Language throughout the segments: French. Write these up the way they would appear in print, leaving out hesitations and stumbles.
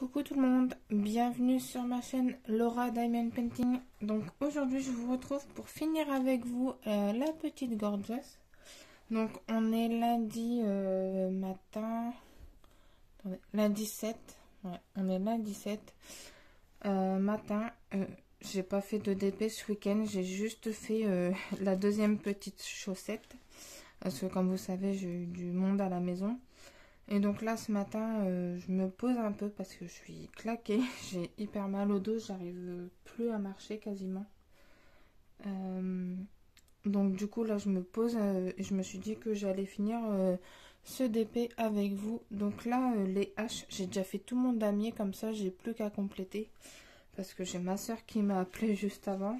Coucou tout le monde, bienvenue sur ma chaîne Laura Diamond Painting. Donc aujourd'hui je vous retrouve pour finir avec vous la petite gorgeous. Donc on est lundi matin, attendez, lundi 7, ouais, on est lundi 7 matin. J'ai pas fait de DP ce week-end, j'ai juste fait la deuxième petite chaussette. Parce que comme vous savez j'ai eu du monde à la maison. Et donc là ce matin je me pose un peu parce que je suis claquée, j'ai hyper mal au dos, j'arrive plus à marcher quasiment. Donc du coup là je me pose et je me suis dit que j'allais finir ce DP avec vous. Donc là les haches, j'ai déjà fait tout mon damier, comme ça j'ai plus qu'à compléter. Parce que j'ai ma soeur qui m'a appelé juste avant.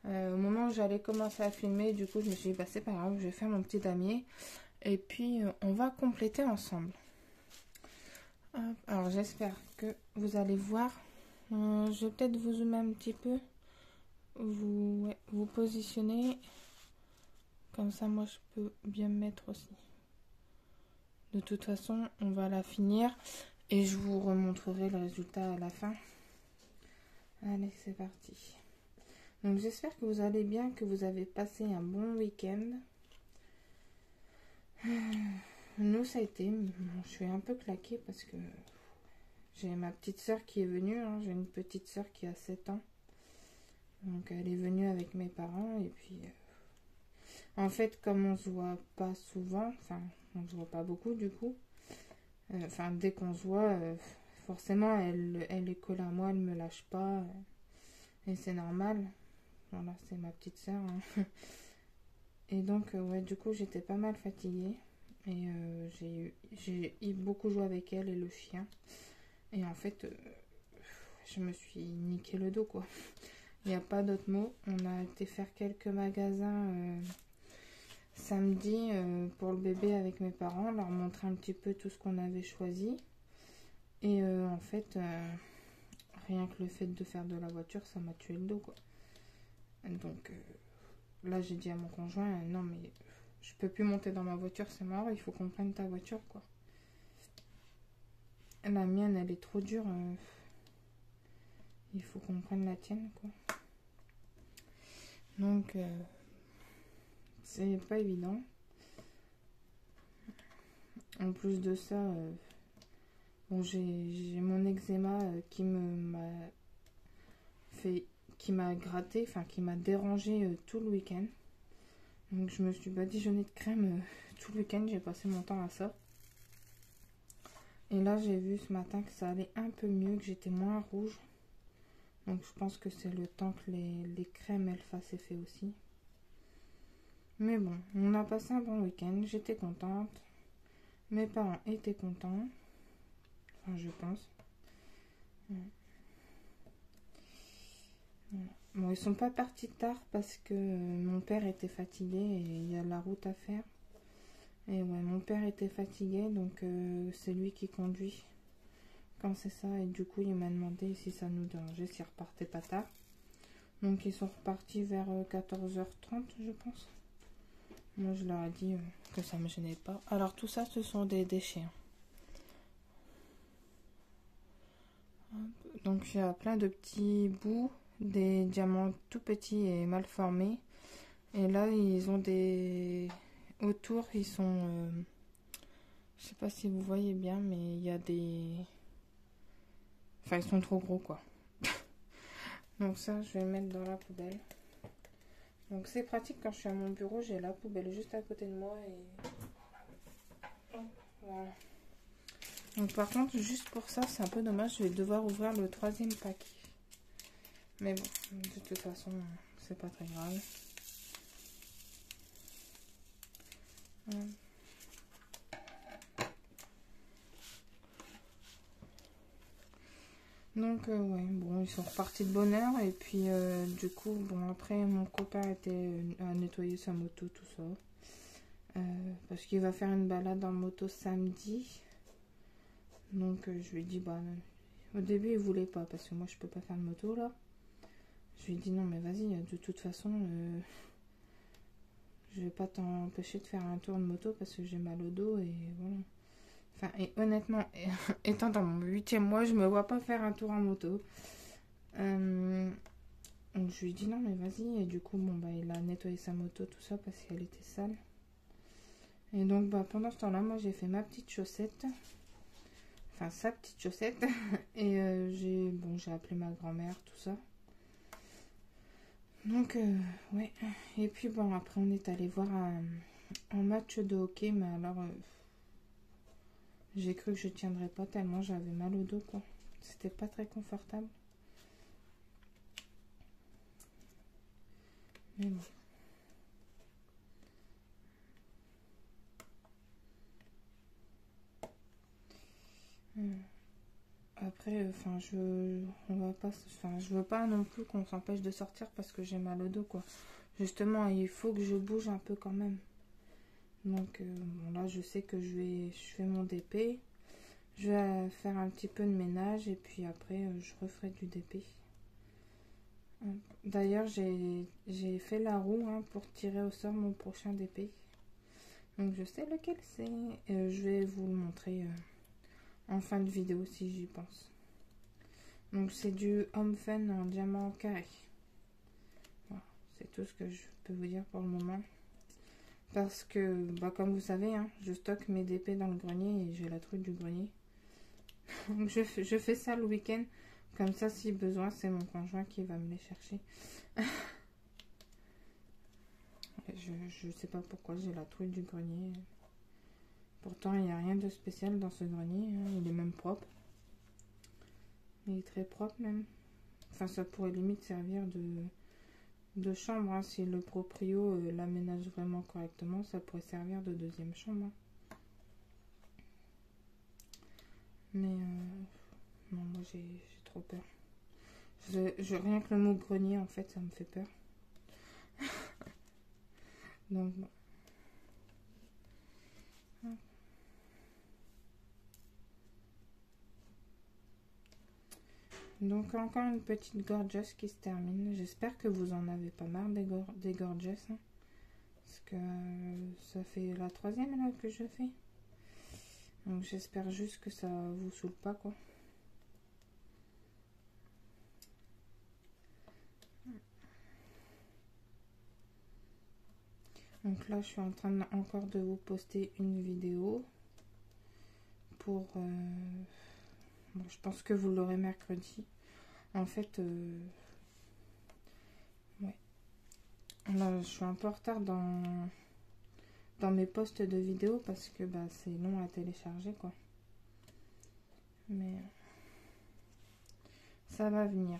Au moment où j'allais commencer à filmer, du coup je me suis dit bah c'est pas grave, je vais faire mon petit damier. Et puis on va compléter ensemble. Alors j'espère que vous allez voir. Je vais peut-être vous zoomer un petit peu. Vous positionner. Comme ça moi je peux bien me mettre aussi. De toute façon on va la finir. Et je vous remontrerai le résultat à la fin. Allez c'est parti. Donc j'espère que vous allez bien, que vous avez passé un bon week-end. Nous ça a été, je suis un peu claquée parce que j'ai ma petite soeur qui est venue, hein. J'ai une petite soeur qui a 7 ans. Donc elle est venue avec mes parents et puis en fait comme on se voit pas souvent, enfin on se voit pas beaucoup du coup, enfin dès qu'on se voit, forcément elle est collée à moi, elle me lâche pas et c'est normal. Voilà, c'est ma petite soeur, hein. Et donc ouais, du coup j'étais pas mal fatiguée. Et j'ai beaucoup joué avec elle et le chien. Et en fait, je me suis niqué le dos, quoi. Il n'y a pas d'autre mot. On a été faire quelques magasins samedi pour le bébé avec mes parents. Leur montrer un petit peu tout ce qu'on avait choisi. Et en fait, rien que le fait de faire de la voiture, ça m'a tué le dos, quoi. Donc là, j'ai dit à mon conjoint, non mais... je peux plus monter dans ma voiture, c'est mort, il faut qu'on prenne ta voiture, quoi. La mienne, elle est trop dure. Il faut qu'on prenne la tienne, quoi. Donc, c'est pas évident. En plus de ça, bon, j'ai mon eczéma qui m'a gratté, enfin qui m'a dérangé tout le week-end. Donc je me suis badigeonnée de crème tout le week-end, j'ai passé mon temps à ça. Et là j'ai vu ce matin que ça allait un peu mieux, que j'étais moins rouge. Donc je pense que c'est le temps que les crèmes elles fassent effet aussi. Mais bon, on a passé un bon week-end, j'étais contente. Mes parents étaient contents. Enfin je pense. Bon, ils sont pas partis tard parce que mon père était fatigué et il y a la route à faire. Et ouais, mon père était fatigué, donc c'est lui qui conduit quand c'est ça. Et du coup, il m'a demandé si ça nous dérangeait, s'ils repartaient pas tard. Donc ils sont repartis vers 14h30, je pense. Moi, je leur ai dit que ça me gênait pas. Alors tout ça, ce sont des déchets. Donc il y a plein de petits bouts, des diamants tout petits et mal formés. Et là, ils ont des... autour, ils sont... je sais pas si vous voyez bien, mais il y a des... enfin, ils sont trop gros, quoi. Donc ça, je vais mettre dans la poubelle. Donc c'est pratique quand je suis à mon bureau, j'ai la poubelle juste à côté de moi et... voilà. Donc par contre, juste pour ça, c'est un peu dommage, je vais devoir ouvrir le 3e pack. Mais bon, de toute façon, c'est pas très grave. Donc ouais, bon, ils sont repartis de bonne heure. Et puis du coup, bon, après mon copain a nettoyé sa moto, tout ça. Parce qu'il va faire une balade en moto samedi. Donc je lui ai dit, bah au début il voulait pas, parce que moi je peux pas faire de moto là. Je lui ai dit non mais vas-y, de toute façon je vais pas t'empêcher de faire un tour de moto parce que j'ai mal au dos et voilà. Enfin, et honnêtement, étant dans mon 8e mois, je me vois pas faire un tour en moto. Donc je lui ai dit non mais vas-y. Et du coup, bon bah il a nettoyé sa moto, tout ça, parce qu'elle était sale. Et donc bah pendant ce temps-là, moi j'ai fait ma petite chaussette. Enfin sa petite chaussette. Et j'ai appelé ma grand-mère, tout ça. Donc ouais. Et puis bon, après on est allé voir un match de hockey. Mais alors j'ai cru que je tiendrais pas tellement j'avais mal au dos, quoi. C'était pas très confortable. Mais bon. Après, enfin, je veux pas non plus qu'on s'empêche de sortir parce que j'ai mal au dos, quoi. Justement, il faut que je bouge un peu quand même. Donc, bon, là, je sais que je fais mon DP. Je vais faire un petit peu de ménage et puis après, je referai du DP. D'ailleurs, j'ai fait la roue, hein, pour tirer au sort mon prochain DP. Donc, je sais lequel c'est. Je vais vous le montrer en fin de vidéo si j'y pense. Donc c'est du Home Fun en diamant carré. Voilà, c'est tout ce que je peux vous dire pour le moment. Parce que, bah, comme vous savez, hein, je stocke mes DP dans le grenier et j'ai la trouille du grenier. Donc je fais ça le week-end. Comme ça, si besoin, c'est mon conjoint qui va me les chercher. Je sais pas pourquoi j'ai la trouille du grenier. Pourtant, il n'y a rien de spécial dans ce grenier, hein. Il est même propre. Il est très propre même. Enfin, ça pourrait limite servir de chambre, hein. Si le proprio l'aménage vraiment correctement, ça pourrait servir de deuxième chambre, hein. Mais non, moi j'ai trop peur. Rien que le mot grenier, en fait, ça me fait peur. Donc bon. Donc encore une petite gorgeous qui se termine. J'espère que vous en avez pas marre des gorgeous, hein. Parce que ça fait la 3e là que je fais. Donc j'espère juste que ça vous saoule pas, quoi. Donc là je suis en train encore de vous poster une vidéo pour bon, je pense que vous l'aurez mercredi. En fait ouais, là je suis un peu en retard dans mes posts de vidéos parce que bah, c'est long à télécharger, quoi. Mais ça va venir.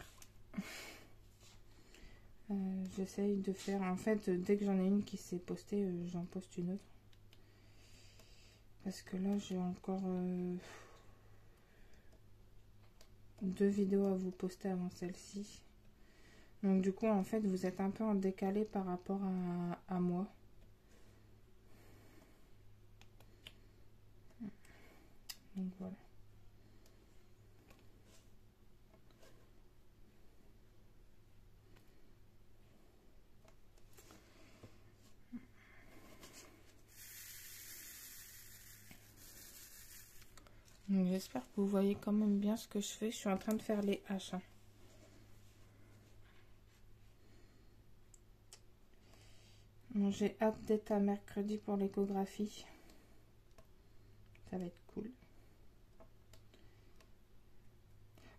J'essaye de faire, en fait, dès que j'en ai une qui s'est postée, j'en poste une autre. Parce que là, j'ai encore 2 vidéos à vous poster avant celle-ci. Donc du coup, en fait, vous êtes un peu en décalé par rapport à moi. Donc voilà. J'espère que vous voyez quand même bien ce que je fais. Je suis en train de faire les haches, hein. Bon, j'ai hâte d'être à mercredi pour l'échographie. Ça va être cool.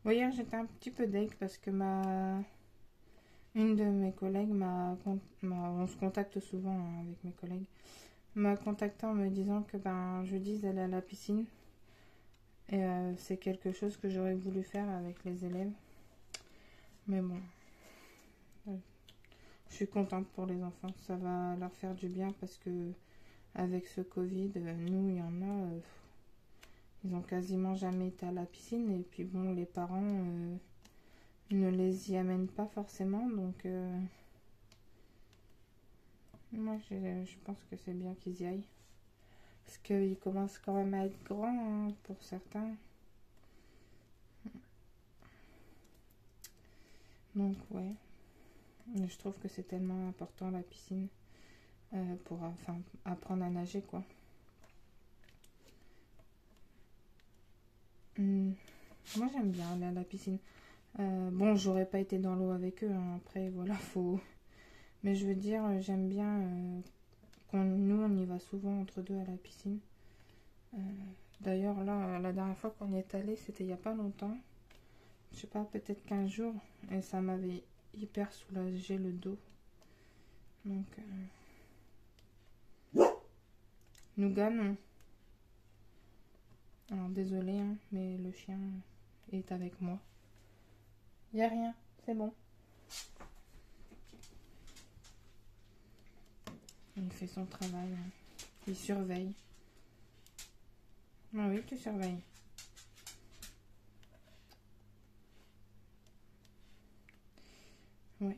Bon, hier, j'étais un petit peu deg parce que une de mes collègues on se contacte souvent, hein, avec mes collègues, m'a contacté en me disant que jeudi, ils allaient à la piscine. Et c'est quelque chose que j'aurais voulu faire avec les élèves. Mais bon, je suis contente pour les enfants. Ça va leur faire du bien parce que avec ce Covid, nous, il y en a, ils ont quasiment jamais été à la piscine. Et puis bon, les parents ne les y amènent pas forcément. Donc moi, je pense que c'est bien qu'ils y aillent. Parce qu'ils commencent quand même à être grands, hein, pour certains. Donc ouais, je trouve que c'est tellement important la piscine pour apprendre à nager, quoi. Moi, j'aime bien aller à la piscine. Bon, j'aurais pas été dans l'eau avec eux, hein. Après, voilà, faut... Mais je veux dire, j'aime bien... nous, on y va souvent entre deux à la piscine. D'ailleurs, là, la dernière fois qu'on y est allé, c'était il y a pas longtemps. Je sais pas, peut-être 15 jours. Et ça m'avait hyper soulagé le dos. Donc... nous gagnons. Alors, désolé, hein, mais le chien est avec moi. Y a rien, c'est bon. Il fait son travail. Hein. Il surveille. Ah oui, tu surveilles. Oui.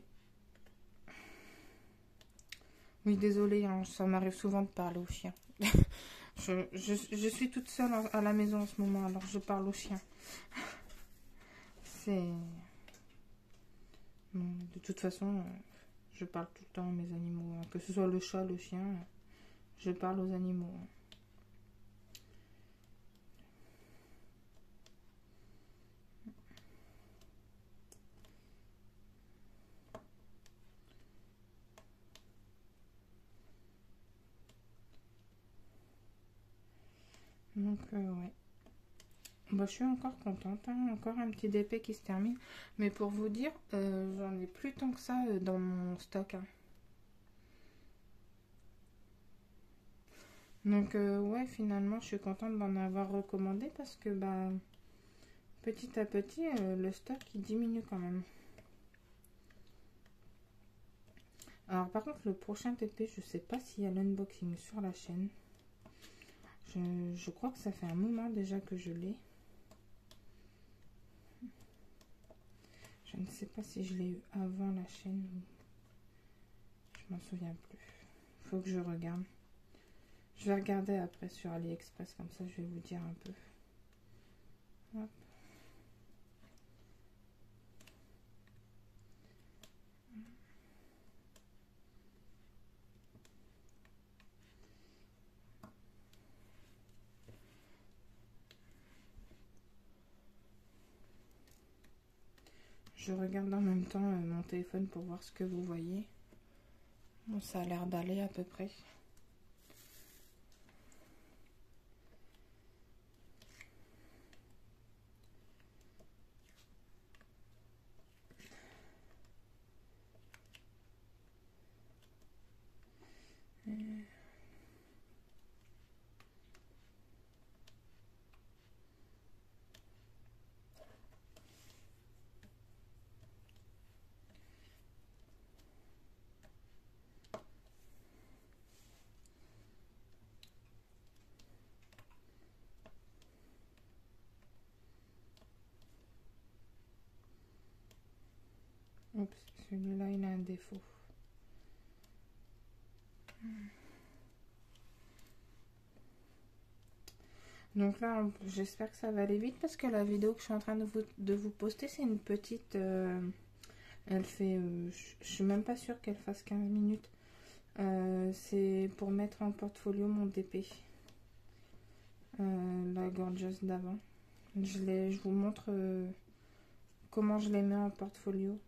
Oui, désolé, hein, ça m'arrive souvent de parler au chien. je suis toute seule à la maison en ce moment, alors je parle au chien. C'est... Bon, de toute façon, je parle tout le temps à mes animaux. Hein. Que ce soit le chat, le chien, je parle aux animaux. Hein. Donc, ouais. Bah, je suis encore contente, hein. Encore un petit DP qui se termine. Mais pour vous dire, j'en ai plus tant que ça dans mon stock. Hein. Donc, ouais, finalement, je suis contente d'en avoir recommandé parce que, bah, petit à petit, le stock, il diminue quand même. Alors, par contre, le prochain TP, je sais pas s'il y a l'unboxing sur la chaîne. Je crois que ça fait un moment déjà que je l'ai. Je ne sais pas si je l'ai eu avant la chaîne ou... Je m'en souviens plus. Faut que je regarde. Je vais regarder après sur AliExpress, comme ça je vais vous dire un peu. Hop. Je regarde en même temps mon téléphone pour voir ce que vous voyez. Bon, ça a l'air d'aller à peu près. Oups, celui-là il a un défaut. Donc là, j'espère que ça va aller vite parce que la vidéo que je suis en train de vous poster, c'est une petite... elle fait... je suis même pas sûre qu'elle fasse 15 minutes. C'est pour mettre en portfolio mon DP. La Gorgeous d'avant. Je vous montre comment je les mets en portfolio.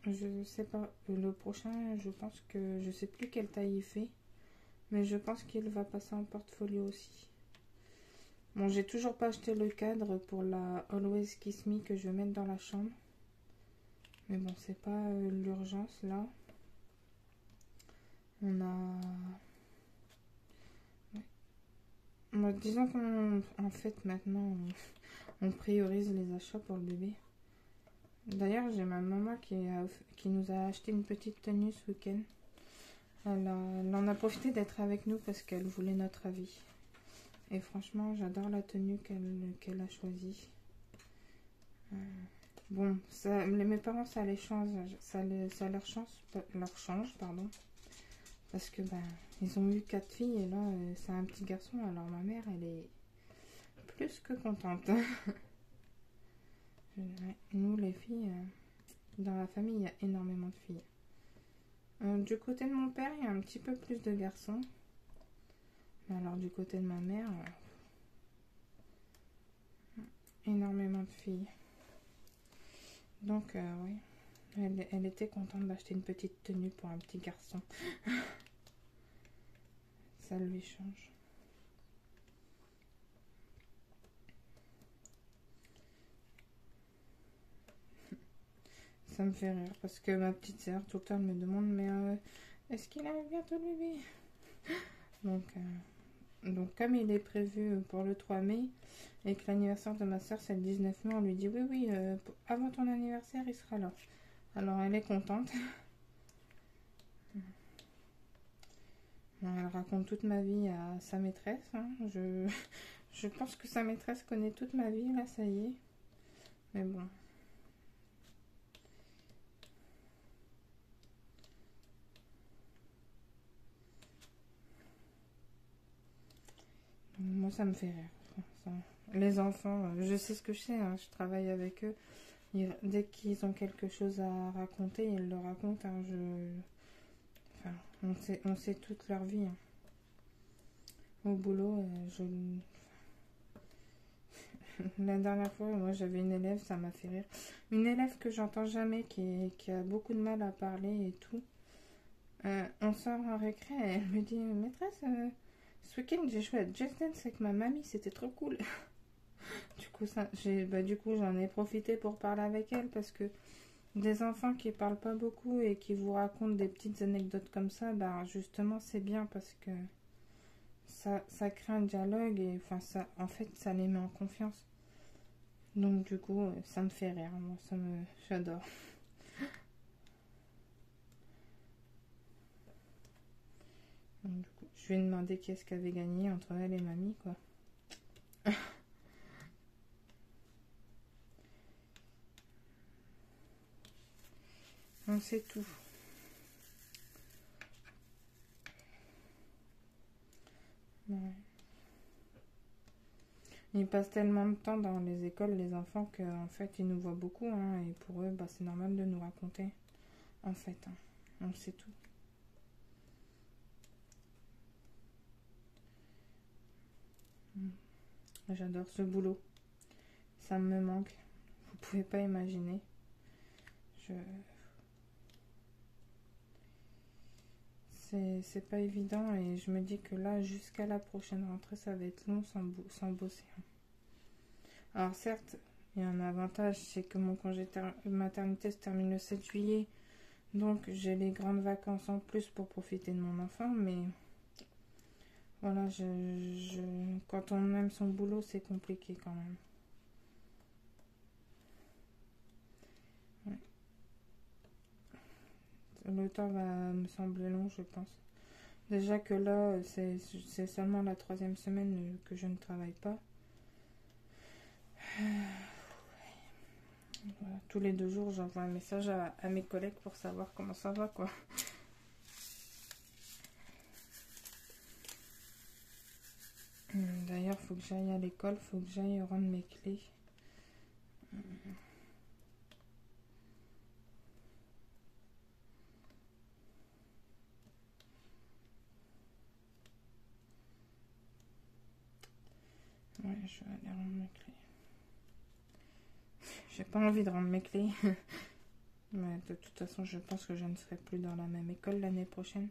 Je sais pas. Le prochain, je pense que... Je sais plus quelle taille il fait. Mais je pense qu'il va passer en portfolio aussi. Bon, j'ai toujours pas acheté le cadre pour la Always Kiss Me que je vais mettre dans la chambre. Mais bon, c'est pas l'urgence là. On a... Ouais. Bon, disons qu'en fait maintenant, on priorise les achats pour le bébé. D'ailleurs, j'ai ma maman qui nous a acheté une petite tenue ce week-end. Elle en a profité d'être avec nous parce qu'elle voulait notre avis. Et franchement, j'adore la tenue qu'elle a choisie. Bon, mes parents, ça les change, ça leur change, pardon. Parce que ben, ils ont eu 4 filles et là, c'est un petit garçon. Alors ma mère, elle est plus que contente. Ouais, nous, les filles, dans la famille, il y a énormément de filles. Du côté de mon père, il y a un petit peu plus de garçons. Mais alors du côté de ma mère, énormément de filles. Donc oui, elle était contente d'acheter une petite tenue pour un petit garçon. Ça lui change. Ça me fait rire parce que ma petite sœur, tout le temps, elle me demande mais est-ce qu'il arrive bientôt le bébé? Donc comme il est prévu pour le 3 mai et que l'anniversaire de ma sœur c'est le 19 mai, on lui dit oui, oui, avant ton anniversaire, il sera là. Alors elle est contente. Elle raconte toute ma vie à sa maîtresse. Hein. Je pense que sa maîtresse connaît toute ma vie, là, ça y est. Mais bon. Moi, ça me fait rire. Ça. Les enfants, je sais ce que je sais, hein, je travaille avec eux. Dès qu'ils ont quelque chose à raconter, ils le racontent. Hein, enfin, on sait toute leur vie. Hein. Au boulot, la dernière fois, moi j'avais une élève, ça m'a fait rire. Une élève que j'entends jamais, qui a beaucoup de mal à parler et tout. On sort en récré et elle me dit maîtresse, ce week-end j'ai joué à Just Dance avec ma mamie, c'était trop cool. Du coup, j'en ai profité pour parler avec elle parce que des enfants qui parlent pas beaucoup et qui vous racontent des petites anecdotes comme ça, bah justement c'est bien parce que ça crée un dialogue et enfin ça, en fait, ça les met en confiance. Donc du coup, ça me fait rire, moi, j'adore. Donc, du coup, je lui ai demandé qui est-ce qu'avait gagné entre elle et mamie, quoi. On sait tout. Ouais. Ils passent tellement de temps dans les écoles, les enfants, qu'en fait, ils nous voient beaucoup. Hein, et pour eux, bah, c'est normal de nous raconter. En fait, hein, on sait tout. J'adore ce boulot. Ça me manque. Vous pouvez pas imaginer. Je... C'est pas évident et je me dis que là, jusqu'à la prochaine rentrée, ça va être long sans bosser. Alors certes, il y a un avantage, c'est que mon congé maternité se termine le 7 juillet. Donc j'ai les grandes vacances en plus pour profiter de mon enfant, mais voilà, quand on aime son boulot, c'est compliqué quand même. Ouais. Le temps va me sembler long, je pense. Déjà que là, c'est seulement la 3e semaine que je ne travaille pas. Voilà, tous les 2 jours, j'envoie un message à mes collègues pour savoir comment ça va, quoi. D'ailleurs, faut que j'aille à l'école, faut que j'aille rendre mes clés. Ouais, je vais aller rendre mes clés. J'ai pas envie de rendre mes clés. Mais de toute façon, je pense que je ne serai plus dans la même école l'année prochaine.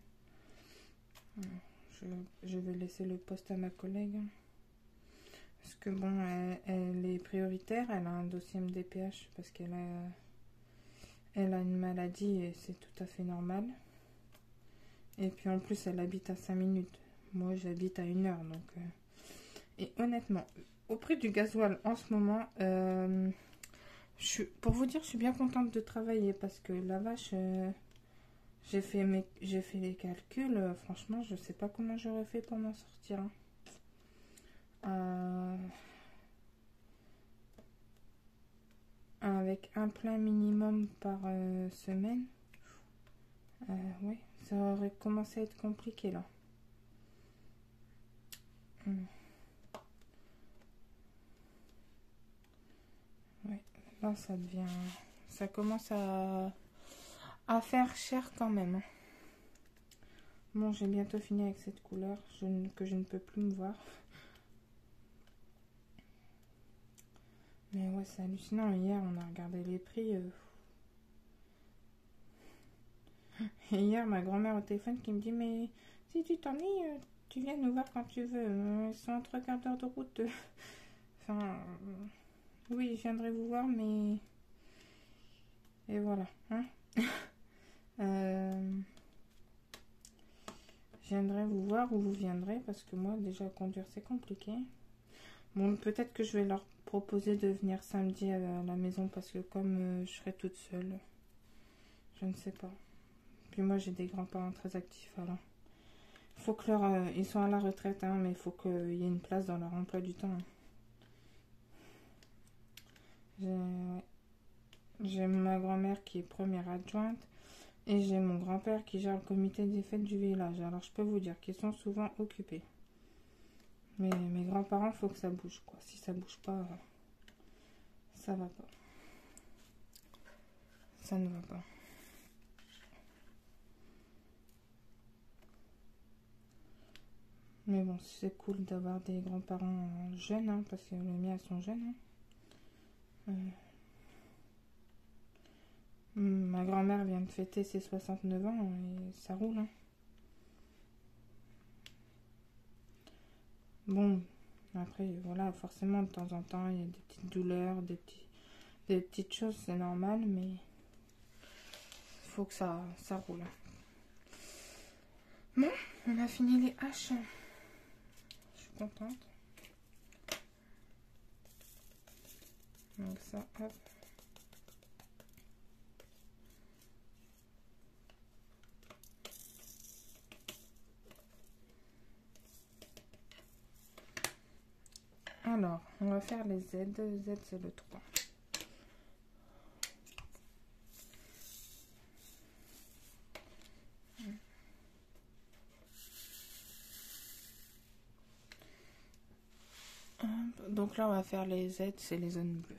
Je vais laisser le poste à ma collègue. Parce que bon, elle est prioritaire, elle a un dossier MDPH parce elle a une maladie et c'est tout à fait normal. Et puis en plus, elle habite à 5 minutes. Moi, j'habite à 1 heure. Donc, et honnêtement, au prix du gasoil en ce moment, pour vous dire, je suis bien contente de travailler parce que la vache, j'ai fait les calculs. Franchement, je sais pas comment j'aurais fait pour m'en sortir. Hein. Avec un plein minimum par semaine, oui, ça aurait commencé à être compliqué là. Ouais, là ça commence à faire cher quand même. Bon, j'ai bientôt fini avec cette couleur que je ne peux plus me voir. Mais ouais, c'est hallucinant. Hier, on a regardé les prix. Et hier, ma grand-mère au téléphone qui me dit, mais si tu t'ennuies, tu viens nous voir quand tu veux. Ils sont à 3/4 d'heure de route. Enfin, oui, je viendrai vous voir, mais... Et voilà. Hein. Je viendrai vous voir ou vous viendrez, parce que moi, déjà, conduire, c'est compliqué. Bon, peut-être que je vais leur proposer de venir samedi à la maison, parce que comme je serai toute seule, je ne sais pas. Puis moi, j'ai des grands-parents très actifs, alors... Faut que ils sont à la retraite, hein, mais il faut qu'il y ait une place dans leur emploi du temps. J'ai ma grand-mère qui est première adjointe et j'ai mon grand-père qui gère le comité des fêtes du village. Alors je peux vous dire qu'ils sont souvent occupés. Mais mes grands-parents, faut que ça bouge, quoi. Si ça bouge pas, ça va pas. Ça ne va pas. Mais bon, c'est cool d'avoir des grands-parents jeunes, hein, parce que les miens, elles sont jeunes. Hein. Ma grand-mère vient de fêter ses 69 ans et ça roule. Hein. Bon, après, voilà, forcément, de temps en temps, il y a des petites douleurs, des petites choses, c'est normal, mais il faut que ça roule. Bon, on a fini les haches. Je suis contente. Donc ça, hop. Alors, on va faire les Z. Z, c'est le 3. Donc là, on va faire les Z, c'est les zones bleues.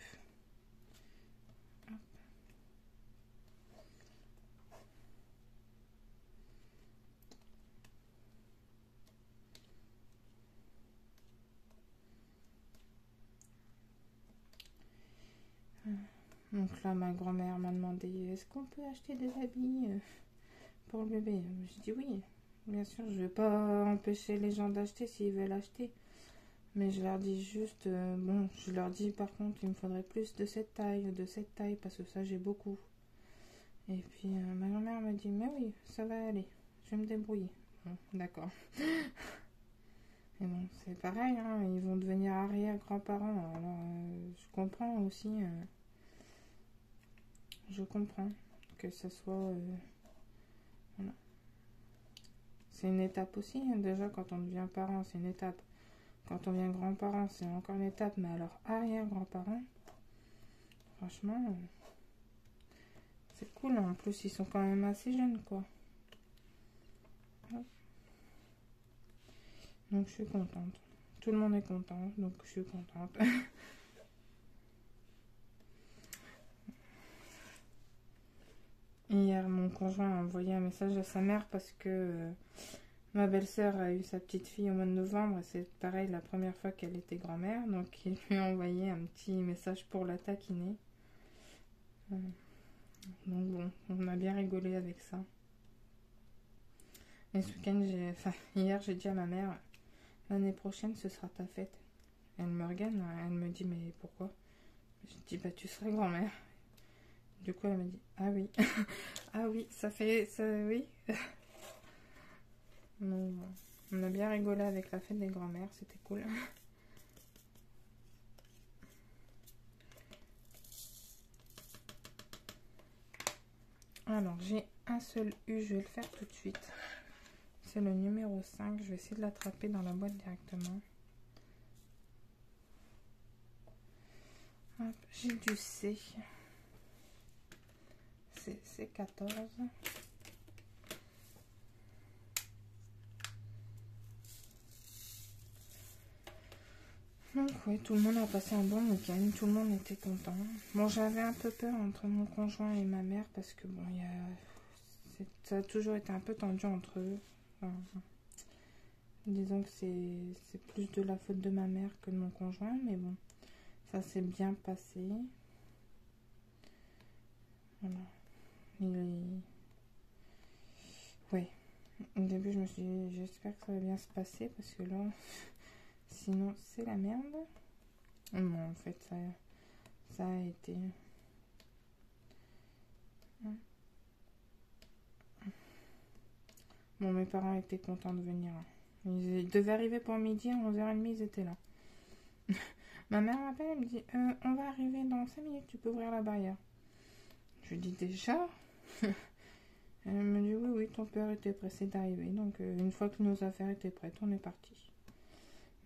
Donc là, ma grand-mère m'a demandé, est-ce qu'on peut acheter des habits pour le bébé? Je dis oui, bien sûr, je ne vais pas empêcher les gens d'acheter s'ils veulent acheter. Mais je leur dis juste, bon, je leur dis par contre, il me faudrait plus de cette taille, parce que ça, j'ai beaucoup. Et puis, ma grand-mère m'a dit, mais oui, ça va aller, je vais me débrouiller. Bon, d'accord. Et bon, c'est pareil, hein, ils vont devenir arrière-grands-parents, alors je comprends aussi, je comprends que ça soit... voilà. C'est une étape aussi, hein, déjà, quand on devient parent, c'est une étape. Quand on devient grand-parent, c'est encore une étape, mais alors arrière-grands-parents, franchement, c'est cool. En plus, ils sont quand même assez jeunes, quoi. Donc, je suis contente. Tout le monde est content, donc je suis contente. Hier, mon conjoint a envoyé un message à sa mère parce que ma belle-sœur a eu sa petite fille au mois de novembre. C'est pareil, la première fois qu'elle était grand-mère. Donc, il lui a envoyé un petit message pour la taquiner. Donc bon, on a bien rigolé avec ça. Et ce week-end, hier, j'ai dit à ma mère, l'année prochaine, ce sera ta fête. Elle me regarde, elle me dit, mais pourquoi? Je dis, bah tu seras grand-mère. Du coup, elle me dit, ah oui, ah oui, ça, oui. Donc, on a bien rigolé avec la fête des grand-mères, c'était cool. Alors, j'ai un seul U, je vais le faire tout de suite. C'est le numéro 5, je vais essayer de l'attraper dans la boîte directement. J'ai du C. C'est 14. Donc oui, tout le monde a passé un bon week-end, tout le monde était content. Bon, j'avais un peu peur entre mon conjoint et ma mère parce que bon, ça a toujours été un peu tendu entre eux. Enfin, disons que c'est plus de la faute de ma mère que de mon conjoint, mais bon, ça s'est bien passé. Voilà. Il est... Ouais. Au début, je me suis dit, j'espère que ça va bien se passer, parce que là, sinon, c'est la merde. Non, en fait, ça a été... Bon, mes parents étaient contents de venir. Ils devaient arriver pour midi, à 11h30, ils étaient là. Ma mère m'appelle, elle me dit on va arriver dans 5 minutes, tu peux ouvrir la barrière. Je lui dis déjà. Elle me dit oui, ton père était pressé d'arriver. Donc, une fois que nos affaires étaient prêtes, on est parti.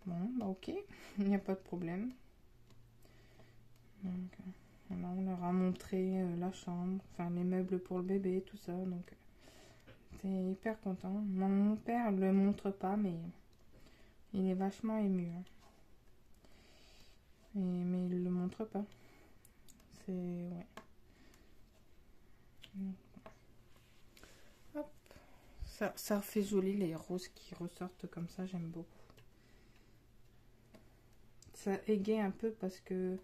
Bon, bah ok, il n'y a pas de problème. Donc, voilà, on leur a montré la chambre, enfin les meubles pour le bébé, tout ça. Donc, t'es hyper content. Mon père ne le montre pas, mais il est vachement ému. Hein. Mais il le montre pas. C'est... Ouais. Hop. Ça fait joli les roses qui ressortent comme ça, j'aime beaucoup. Ça égaye un peu parce que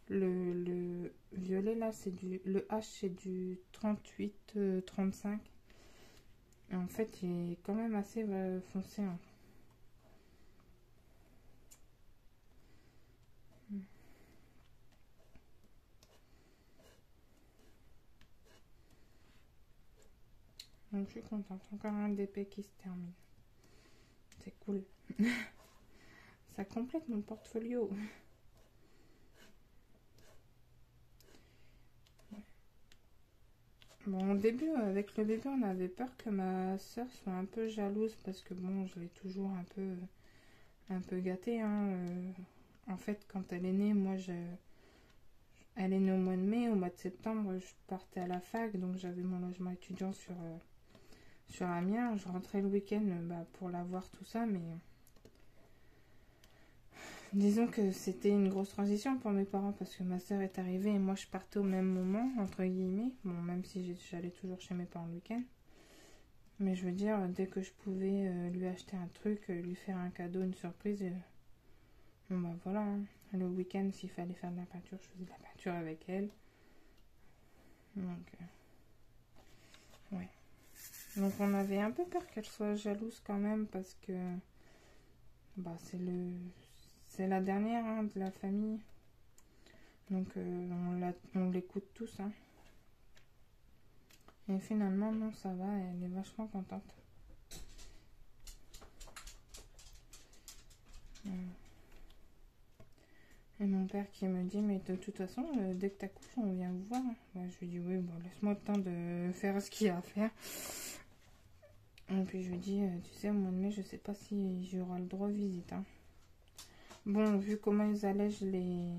le violet là, c'est du... Le H c'est du 38-35. Et en fait, il est quand même assez foncé. Hein. Donc je suis contente. Encore un DP qui se termine. C'est cool. Ça complète mon portfolio. Bon, au début, avec le bébé, on avait peur que ma soeur soit un peu jalouse parce que bon, je l'ai toujours un peu gâtée. Hein. En fait, quand elle est née, elle est née au mois de mai. Au mois de septembre, je partais à la fac, donc j'avais mon logement étudiant sur Amiens. Je rentrais le week-end pour la voir, tout ça, mais disons que c'était une grosse transition pour mes parents parce que ma soeur est arrivée et moi je partais au même moment, entre guillemets. Bon, même si j'allais toujours chez mes parents le week-end. Mais je veux dire, dès que je pouvais lui acheter un truc, lui faire un cadeau, une surprise, bon bah voilà. Hein. Le week-end, s'il fallait faire de la peinture, je faisais de la peinture avec elle. Donc, ouais. Donc on avait un peu peur qu'elle soit jalouse quand même parce que bah c'est la dernière hein, de la famille. Donc on l'écoute tous. Hein. Et finalement, non, ça va, elle est vachement contente. Et mon père qui me dit, mais de toute façon, dès que t'accouches, on vient vous voir. Bah, je lui dis, oui, bon, laisse-moi le temps de faire ce qu'il y a à faire. Et puis je lui dis, tu sais, au mois de mai, je sais pas si j'aurai le droit de visite. Hein. Bon, vu comment ils allègent les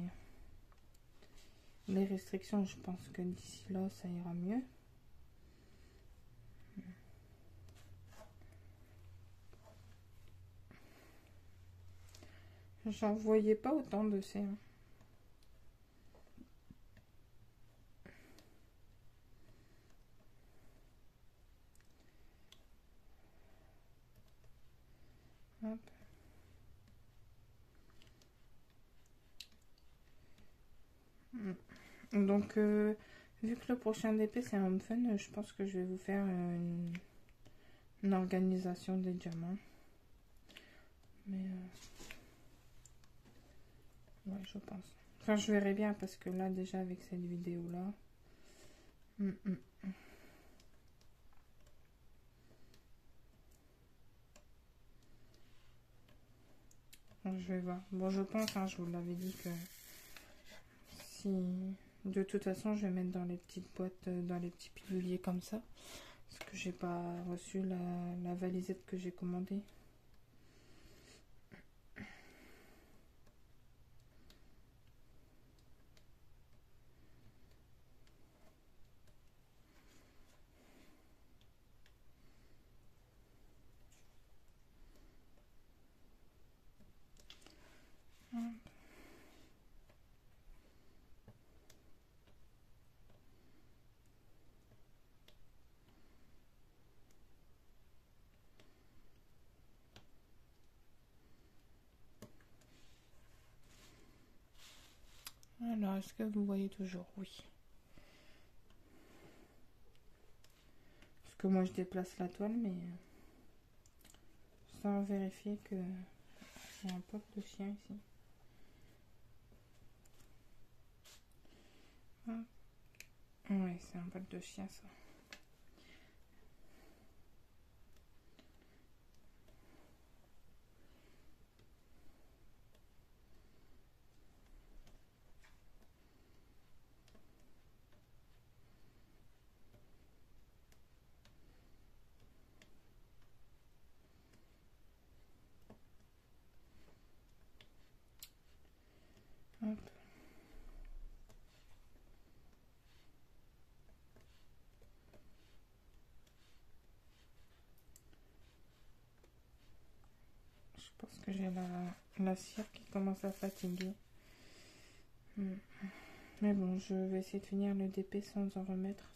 restrictions, je pense que d'ici là, ça ira mieux. J'en voyais pas autant de ces. Hein. Hop. Donc, vu que le prochain DP c'est Home Fun, je pense que je vais vous faire une organisation des diamants. Mais, ouais, je pense. Enfin, je verrai bien parce que là, déjà, avec cette vidéo-là. Je vais voir. Bon, je pense, hein, je vous l'avais dit que si... De toute façon, je vais mettre dans les petites boîtes, dans les petits piluliers comme ça. Parce que j'ai pas reçu la valisette que j'ai commandée. Alors, est-ce que vous voyez toujours? Oui. Parce que moi, je déplace la toile, mais sans vérifier que il y a un pop de chien ici. Oui, c'est un pop de chien, ça. Hop. Je pense que j'ai la cire qui commence à fatiguer. Mais bon, je vais essayer de finir le DP sans en remettre.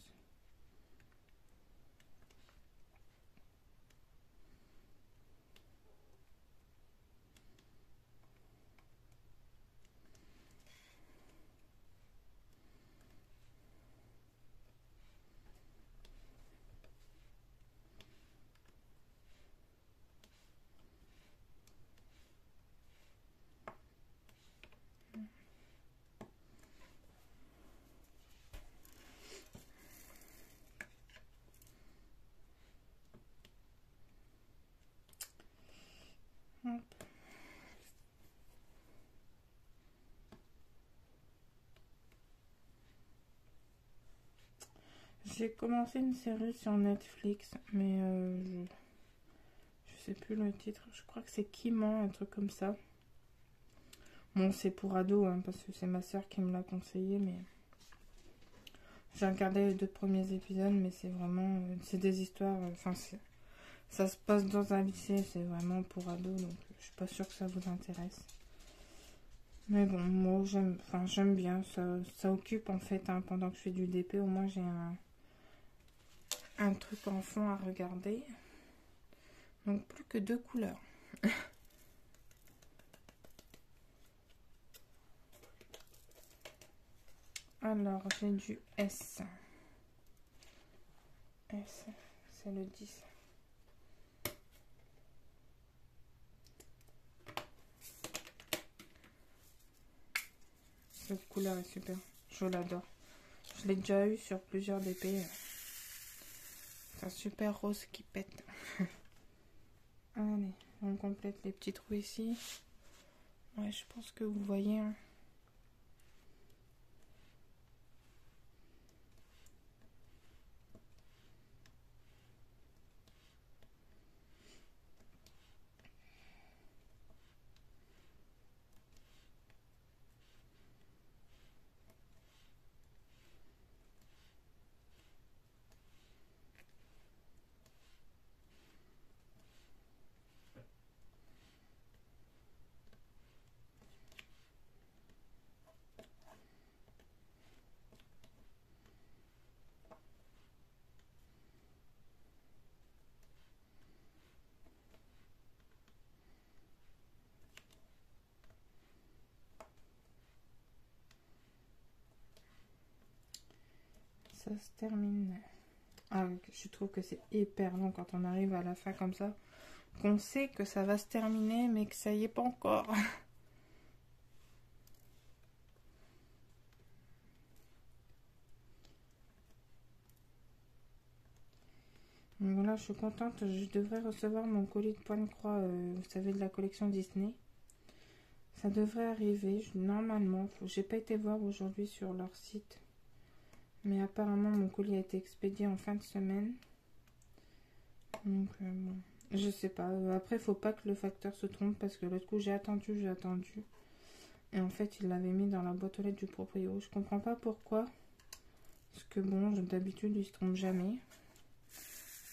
Hop. J'ai commencé une série sur Netflix, mais je sais plus le titre. Je crois que c'est Qui ment, un truc comme ça. Bon, c'est pour ados, hein, parce que c'est ma soeur qui me l'a conseillé, mais j'ai regardé les 2 premiers épisodes, mais c'est vraiment, c'est des histoires. Enfin, ça se passe dans un lycée, c'est vraiment pour ados, donc je suis pas sûre que ça vous intéresse. Mais bon, moi j'aime bien, ça occupe en fait, hein, pendant que je fais du DP, au moins j'ai un truc en fond à regarder. Donc plus que 2 couleurs. Alors j'ai du S. S, c'est le 10. Cette couleur est super, je l'adore. Je l'ai déjà eu sur plusieurs DP. C'est un super rose qui pète. Allez, on complète les petits trous ici. Ouais, je pense que vous voyez. Hein. Ça se termine. Ah, je trouve que c'est hyper long quand on arrive à la fin comme ça. Qu'on sait que ça va se terminer, mais que ça y est pas encore. Donc voilà, je suis contente. Je devrais recevoir mon colis de pointe-croix, vous savez, de la collection Disney. Ça devrait arriver, normalement. J'ai pas été voir aujourd'hui sur leur site. Mais apparemment, mon colis a été expédié en fin de semaine. Donc, bon. Je sais pas. Après, faut pas que le facteur se trompe parce que l'autre coup, j'ai attendu. Et en fait, il l'avait mis dans la boîte aux lettres du proprio. Je comprends pas pourquoi. Parce que bon, d'habitude, il se trompe jamais.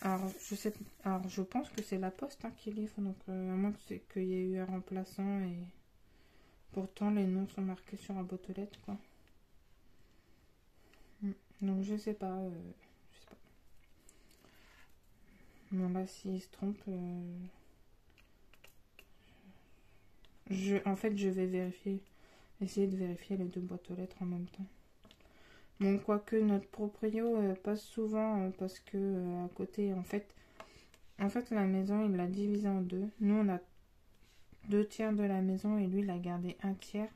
Alors, je pense que c'est la poste, hein, qui livre. Donc, à moins qu'il y ait eu un remplaçant et pourtant, les noms sont marqués sur la boîte aux lettres, quoi. Donc, je sais pas. Non, là, s'il se trompe, en fait, je vais vérifier. essayer de vérifier les 2 boîtes aux lettres en même temps. Bon, quoique notre proprio passe souvent parce que à côté, en fait, la maison, il l'a divisée en 2. Nous, on a 2 tiers de la maison et lui, il a gardé 1 tiers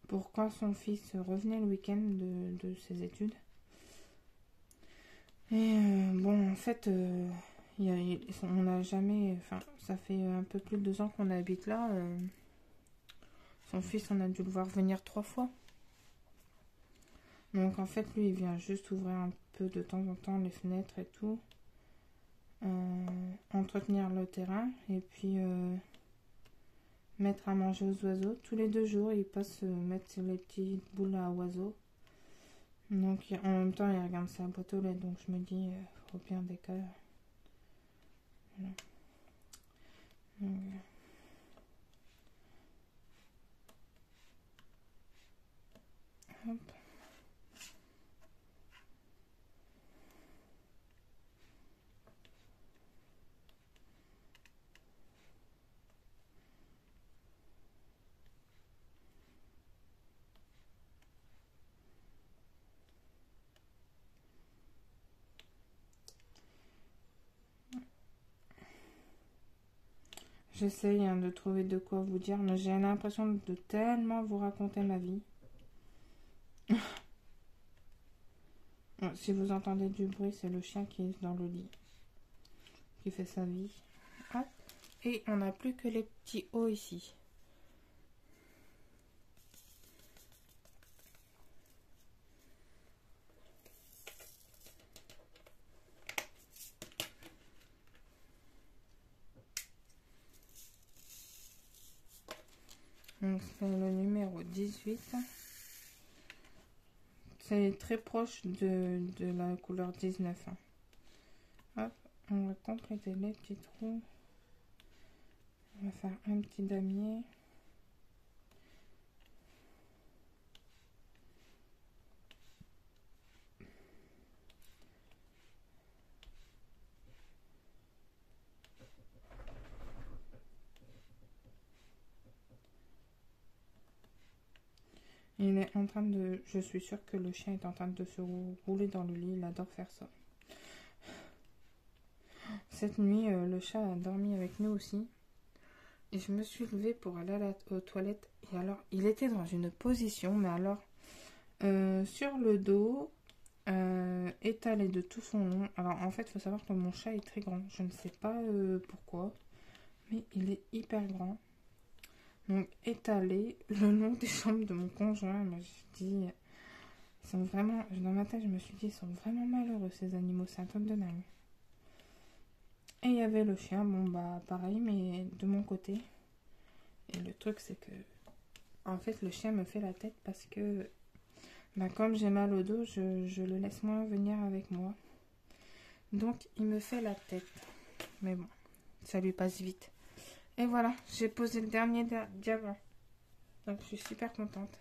pour quand son fils revenait le week-end de ses études. Et bon, en fait, on n'a jamais... Enfin, ça fait un peu plus de 2 ans qu'on habite là. Son fils, on a dû le voir venir 3 fois. Donc, en fait, lui, il vient juste ouvrir un peu de temps en temps les fenêtres et tout. Entretenir le terrain. Et puis, mettre à manger aux oiseaux. Tous les 2 jours, il passe mettre les petites boules à oiseaux. Donc, en même temps, il regarde sa boîte aux lettres. Donc, je me dis, au pire des cas... Voilà. Donc, hop. J'essaye de trouver de quoi vous dire, mais j'ai l'impression de tellement vous raconter ma vie. Si vous entendez du bruit, c'est le chien qui est dans le lit, qui fait sa vie. Hop. Et on n'a plus que les petits hauts ici. Donc c'est le numéro 18. C'est très proche de la couleur 19. Hop, on va compléter les petits trous. On va faire un petit damier. Il est en train de... Je suis sûre que le chien est en train de se rouler dans le lit. Il adore faire ça. Cette nuit, le chat a dormi avec nous aussi. Et je me suis levée pour aller aux toilettes. Et alors, il était dans une position, mais alors, sur le dos, étalé de tout son long. Alors, en fait, il faut savoir que mon chat est très grand. Je ne sais pas pourquoi, mais il est hyper grand. Donc, étalé le long des jambes de mon conjoint. Mais je dis, ils sont vraiment... Dans ma tête, je me suis dit, ils sont vraiment malheureux, ces animaux. C'est un truc de dingue. Et il y avait le chien, bon bah pareil, mais de mon côté. Et le truc c'est que, en fait, le chien me fait la tête parce que, bah, comme j'ai mal au dos, je le laisse moins venir avec moi. Donc il me fait la tête. Mais bon, ça lui passe vite. Et voilà, j'ai posé le dernier diamant. Donc je suis super contente.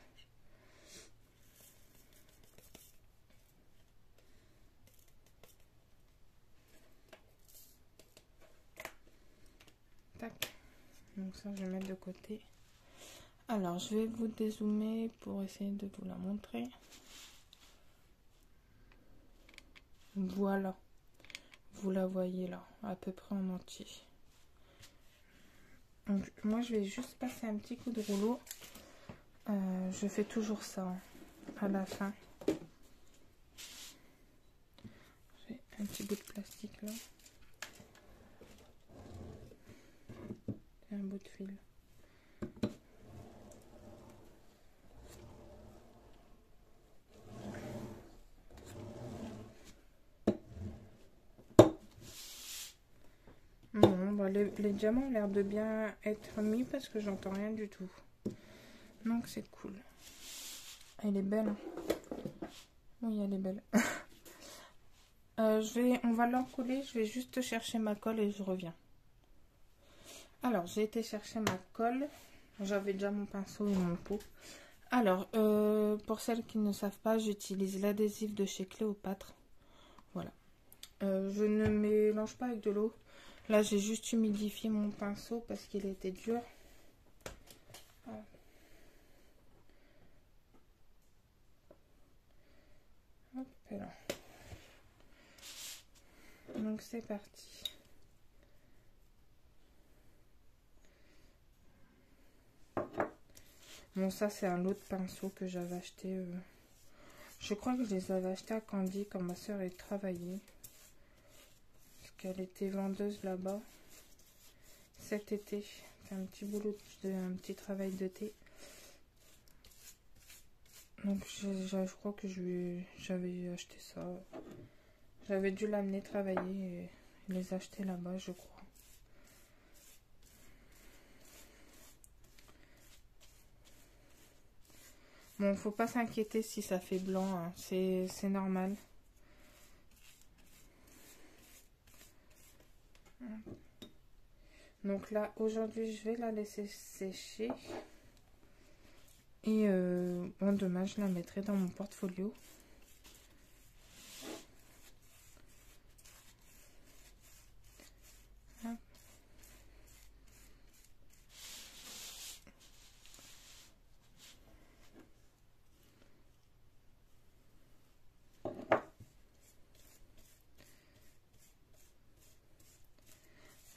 Tac. Donc ça, je vais mettre de côté. Alors, je vais vous dézoomer pour essayer de vous la montrer. Voilà. Vous la voyez là, à peu près en entier. Donc, moi, je vais juste passer un petit coup de rouleau. Je fais toujours ça à la fin. J'ai un petit bout de plastique là. Et un bout de fil. Non, bah les diamants ont l'air de bien être mis parce que j'entends rien du tout. Donc c'est cool. Elle est belle. Hein. Oui, elle est belle. On va l'encoller. Je vais juste chercher ma colle et je reviens. Alors, j'ai été chercher ma colle. J'avais déjà mon pinceau et mon pot. Alors, pour celles qui ne savent pas, j'utilise l'adhésif de chez Cléopâtre. Voilà. Je ne mélange pas avec de l'eau. Là, j'ai juste humidifié mon pinceau parce qu'il était dur. là. Donc c'est parti. Bon, ça c'est un lot de pinceaux que j'avais acheté. Je crois que je les avais achetés à Candy quand ma soeur est travaillée. Parce qu'elle était vendeuse là-bas. Cet été. C'est un petit boulot, un petit travail de thé. Donc je crois que j'avais acheté ça. J'avais dû l'amener travailler et les acheter là-bas, je crois. Bon, faut pas s'inquiéter si ça fait blanc, hein. C'est normal. Donc là, aujourd'hui, je vais la laisser sécher. Et bon, demain, je la mettrai dans mon portfolio. Hop.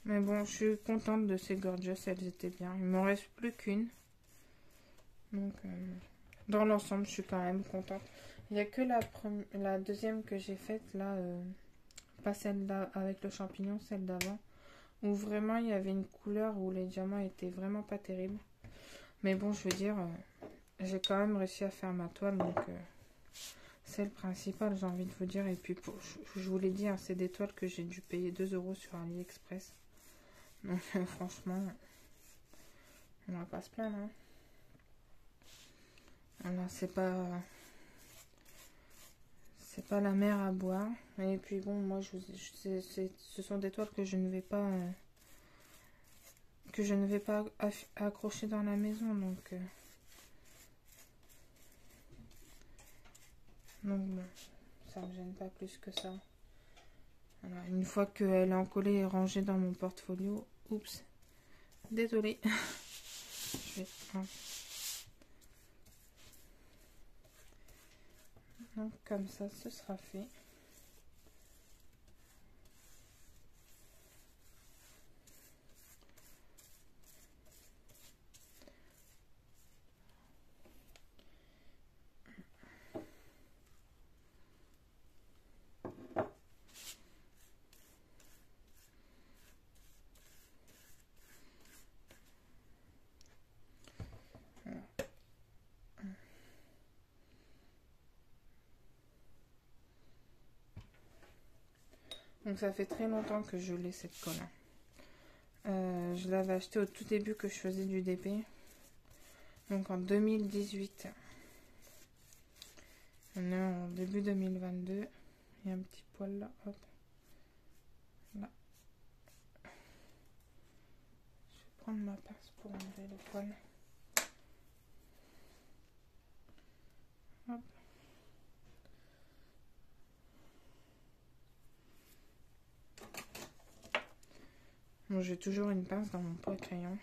Mais bon, je suis contente de ces gorgeous, elles étaient bien. Il m'en reste plus qu'une. Donc, dans l'ensemble, je suis quand même contente. Il n'y a que la deuxième que j'ai faite, là, pas celle avec le champignon, celle d'avant, où vraiment il y avait une couleur où les diamants étaient vraiment pas terribles. Mais bon, je veux dire, j'ai quand même réussi à faire ma toile, donc c'est le principal, j'ai envie de vous dire. Et puis, je vous l'ai dit, hein, c'est des toiles que j'ai dû payer 2 € sur AliExpress. Donc, franchement, on va pas se plaindre, hein. Voilà, c'est pas la mer à boire. Et puis bon, moi, ce sont des toiles que je ne vais pas accrocher dans la maison, donc bon, ça me gêne pas plus que ça. Voilà, une fois qu'elle est encollée et rangée dans mon portfolio, oups, désolée. Donc comme ça, ce sera fait. Donc ça fait très longtemps que je l'ai, cette colle. Je l'avais acheté au tout début que je faisais du DP. Donc en 2018. On est en début 2022. Il y a un petit poil là. Hop. Là. Je vais prendre ma pince pour enlever le poil. Hop. Bon, j'ai toujours une pince dans mon pot à crayon.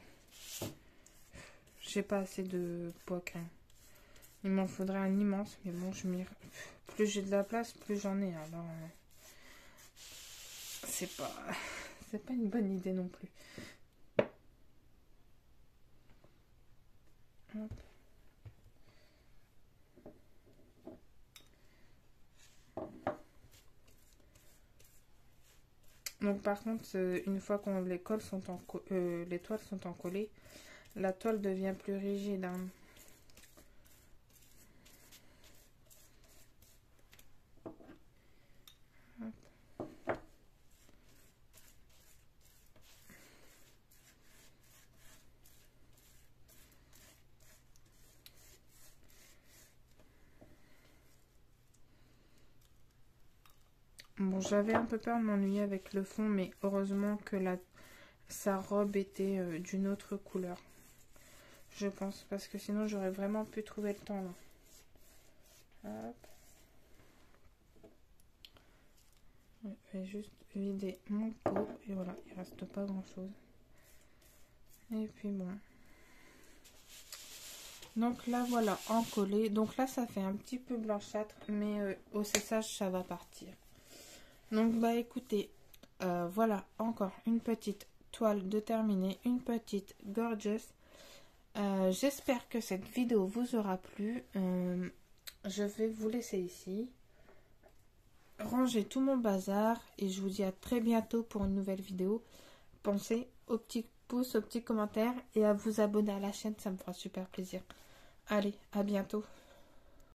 J'ai pas assez de pot à crayon. Il m'en faudrait un immense, mais bon, plus j'ai de la place, plus j'en ai. Alors, c'est pas une bonne idée non plus. Hop. Donc par contre, une fois que les toiles sont encollées, la toile devient plus rigide, hein. Bon, j'avais un peu peur de m'ennuyer avec le fond, mais heureusement que sa robe était d'une autre couleur. Je pense, parce que sinon j'aurais vraiment pu trouver le temps là. Hop. Je vais juste vider mon pot et voilà, il reste pas grand chose. Et puis bon. Donc là, voilà, encollé. Donc là, ça fait un petit peu blanchâtre, mais au séchage, ça va partir. Donc, bah écoutez, voilà, encore une petite toile de terminer, une petite gorgeous. J'espère que cette vidéo vous aura plu. Je vais vous laisser ici, ranger tout mon bazar et je vous dis à très bientôt pour une nouvelle vidéo. Pensez au petit pouce, au petit commentaire et à vous abonner à la chaîne, ça me fera super plaisir. Allez, à bientôt.